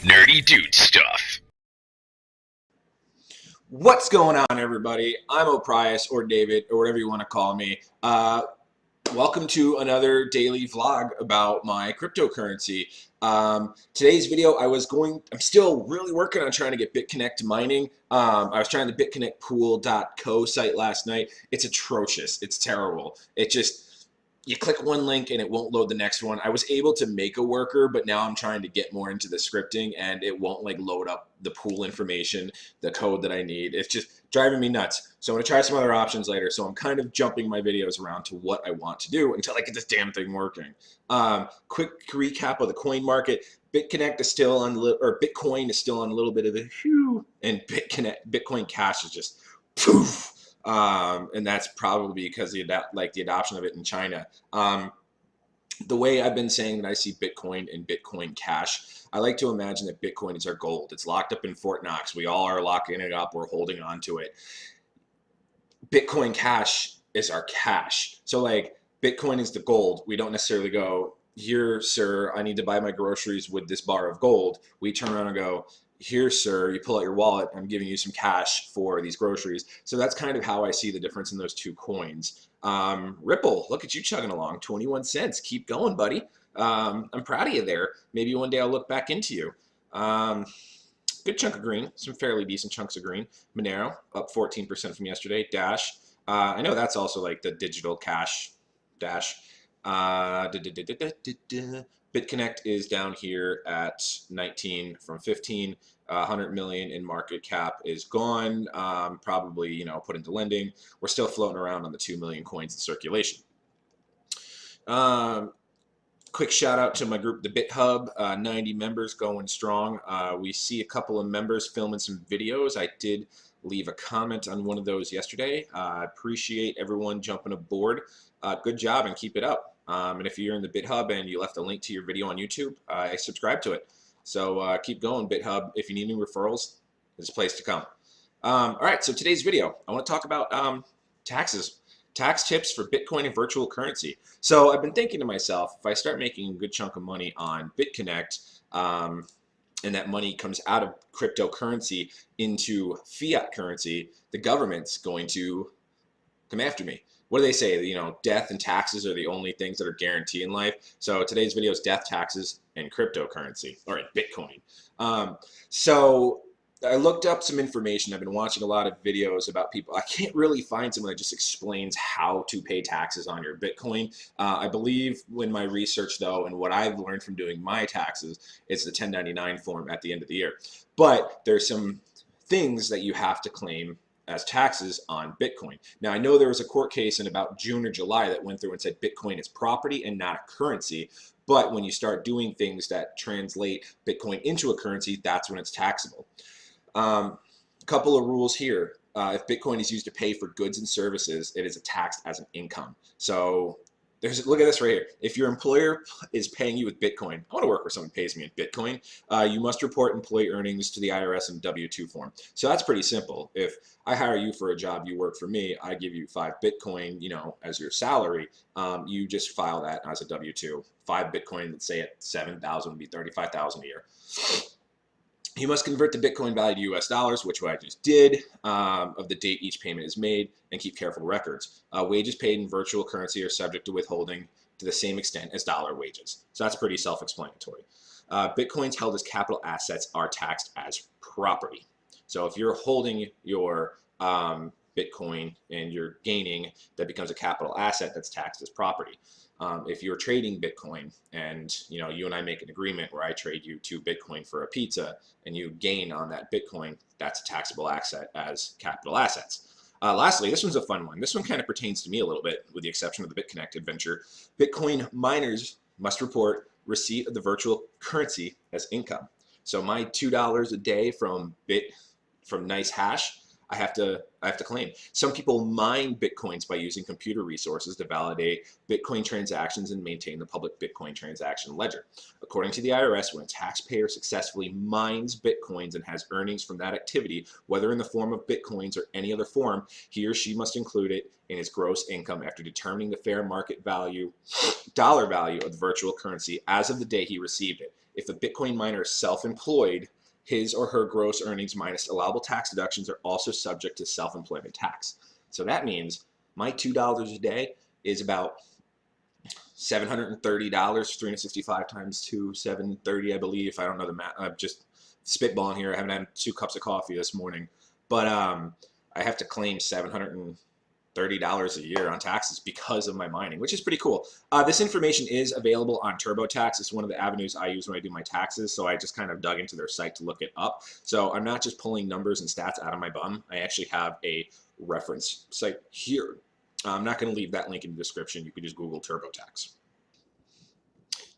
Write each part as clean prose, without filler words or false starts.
Nerdy dude stuff. What's going on, everybody? I'm Oprius, or David, or whatever you want to call me. Welcome to another daily vlog about my cryptocurrency. Today's video, I'm still really working on trying to get BitConnect to mining. I was trying the BitConnectPool.co site last night. It's atrocious. It's terrible. You click one link and it won't load the next one. I was able to make a worker, but now I'm trying to get more into the scripting and it won't load up the pool information, the code that I need. It's just driving me nuts. So I'm gonna try some other options later. So I'm kind of jumping my videos around to what I want to do until I get this damn thing working. Quick recap of the coin market. BitConnect is still on, or Bitcoin is still on a little bit of a whew, and Bitcoin Cash is just poof. And that's probably because the adoption of it in China. The way I've been saying that I see Bitcoin and Bitcoin Cash, I like to imagine that Bitcoin is our gold. It's locked up in Fort Knox. We all are locking it up. We're holding on to it. Bitcoin Cash is our cash. So Bitcoin is the gold. We don't necessarily go, here, sir, I need to buy my groceries with this bar of gold. We turn around and go, here, sir, you pull out your wallet, I'm giving you some cash for these groceries. So that's kind of how I see the difference in those two coins. Ripple, look at you chugging along, 21 cents. Keep going, buddy. I'm proud of you there. Maybe one day I'll look back into you. Good chunk of green, some fairly decent chunks of green. Monero, up 14% from yesterday. Dash, I know that's also like the digital cash. Dash. BitConnect is down here at 19 from 15. 100 million in market cap is gone, probably put into lending. We're still floating around on the 2 million coins in circulation. Quick shout out to my group, the BitHub, 90 members going strong. We see a couple of members filming some videos. I did leave a comment on one of those yesterday. I appreciate everyone jumping aboard. Good job and keep it up. And if you're in the BitHub and you left a link to your video on YouTube, I subscribe to it. So keep going, BitHub. If you need any referrals, there's a place to come. All right, so today's video, I want to talk about taxes. Tax tips for Bitcoin and virtual currency. So I've been thinking to myself, if I start making a good chunk of money on BitConnect, and that money comes out of cryptocurrency into fiat currency, the government's going to come after me. What do they say? Death and taxes are the only things that are guaranteed in life. So today's video is death, taxes, and cryptocurrency, or Bitcoin. So I looked up some information. I've been watching a lot of videos about people. I can't really find someone that just explains how to pay taxes on your Bitcoin. I believe in my research, though, and what I've learned from doing my taxes, it's the 1099 form at the end of the year. But there's some things that you have to claim as taxes on Bitcoin. Now, I know there was a court case in about June or July that went through and said Bitcoin is property and not a currency. But when you start doing things that translate Bitcoin into a currency, that's when it's taxable. Couple of rules here. If Bitcoin is used to pay for goods and services, it is taxed as an income. So look at this right here. If your employer is paying you with Bitcoin, I want to work where someone pays me in Bitcoin, you must report employee earnings to the IRS in W-2 form. So that's pretty simple. If I hire you for a job, you work for me, I give you 5 Bitcoin, as your salary, you just file that as a W-2. 5 Bitcoin, let's say at 7,000 would be 35,000 a year. You must convert the Bitcoin value to US dollars, which I just did, of the date each payment is made, and keep careful records. Wages paid in virtual currency are subject to withholding to the same extent as dollar wages. So that's pretty self-explanatory. Bitcoins held as capital assets are taxed as property. So if you're holding your Bitcoin and you're gaining, that becomes a capital asset that's taxed as property. If you're trading Bitcoin and you and I make an agreement where I trade you 2 Bitcoin for a pizza and you gain on that Bitcoin, that's a taxable asset as capital assets. Lastly, this one's a fun one. This one kind of pertains to me a little bit, with the exception of the BitConnect adventure. Bitcoin miners must report receipt of the virtual currency as income. So my $2 a day from Nice Hash, I have to claim. Some people mine Bitcoins by using computer resources to validate Bitcoin transactions and maintain the public Bitcoin transaction ledger. According to the IRS, when a taxpayer successfully mines Bitcoins and has earnings from that activity, whether in the form of Bitcoins or any other form, he or she must include it in his gross income after determining the fair market value, dollar value of the virtual currency as of the day he received it. If a Bitcoin miner is self-employed, his or her gross earnings minus allowable tax deductions are also subject to self-employment tax. So that means my $2 a day is about $730, 365 times 2, 730, I believe. I don't know the math. I'm just spitballing here. I haven't had 2 cups of coffee this morning. But I have to claim $730 a year on taxes because of my mining, which is pretty cool. This information is available on TurboTax. It's one of the avenues I use when I do my taxes, so I just kind of dug into their site to look it up. So I'm not just pulling numbers and stats out of my bum. I actually have a reference site here. I'm not going to leave that link in the description. You can just Google TurboTax.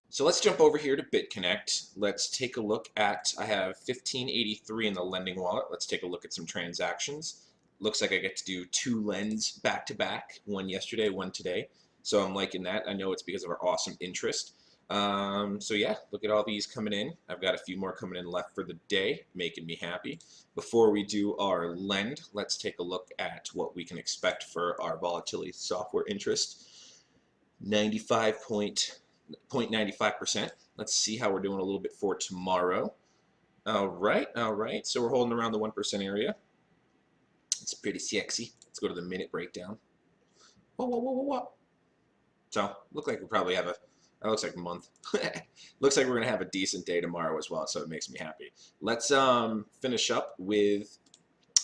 So let's jump over here to BitConnect. Let's take a look at, I have 1583 in the lending wallet. Let's take a look at some transactions. Looks like I get to do 2 lends back to back, one yesterday, one today. So I'm liking that. I know it's because of our awesome interest. So yeah, look at all these coming in. I've got a few more coming in left for the day, making me happy. Before we do our lend, let's take a look at what we can expect for our volatility software interest. 0.95%. Let's see how we're doing a little bit for tomorrow. All right. So we're holding around the 1% area. It's pretty sexy. Let's go to the minute breakdown. Whoa. So, look like we probably have that looks like a month. Looks like we're going to have a decent day tomorrow as well, so it makes me happy. Let's finish up with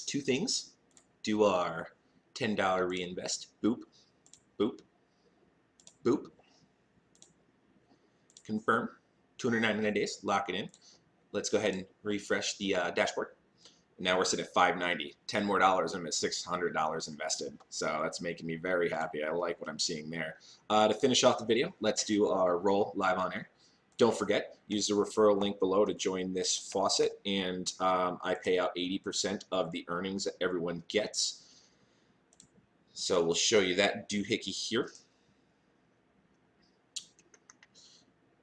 2 things. Do our $10 reinvest. Boop, boop, boop. Confirm. 299 days. Lock it in. Let's go ahead and refresh the dashboard. Now we're sitting at $590. $10 more and I'm at $600 invested. So that's making me very happy. I like what I'm seeing there. To finish off the video, let's do our roll live on air. Don't forget, use the referral link below to join this faucet, and I pay out 80% of the earnings that everyone gets. So we'll show you that doohickey here.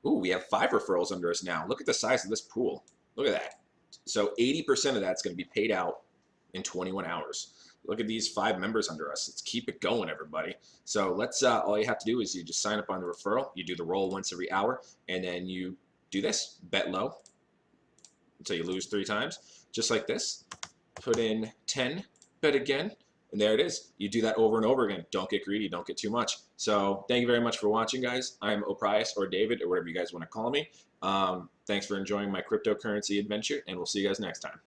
Ooh, we have 5 referrals under us now. Look at the size of this pool. Look at that. So 80% of that's going to be paid out in 21 hours. Look at these 5 members under us. Let's keep it going, everybody. So let's, all you have to do is you just sign up on the referral. You do the roll once every hour, and then you do this, bet low until you lose 3 times, just like this. Put in 10, bet again, and there it is. You do that over and over again. Don't get greedy. Don't get too much. So thank you very much for watching, guys. I'm Oprias, or David, or whatever you guys want to call me. Thanks for enjoying my cryptocurrency adventure, and we'll see you guys next time.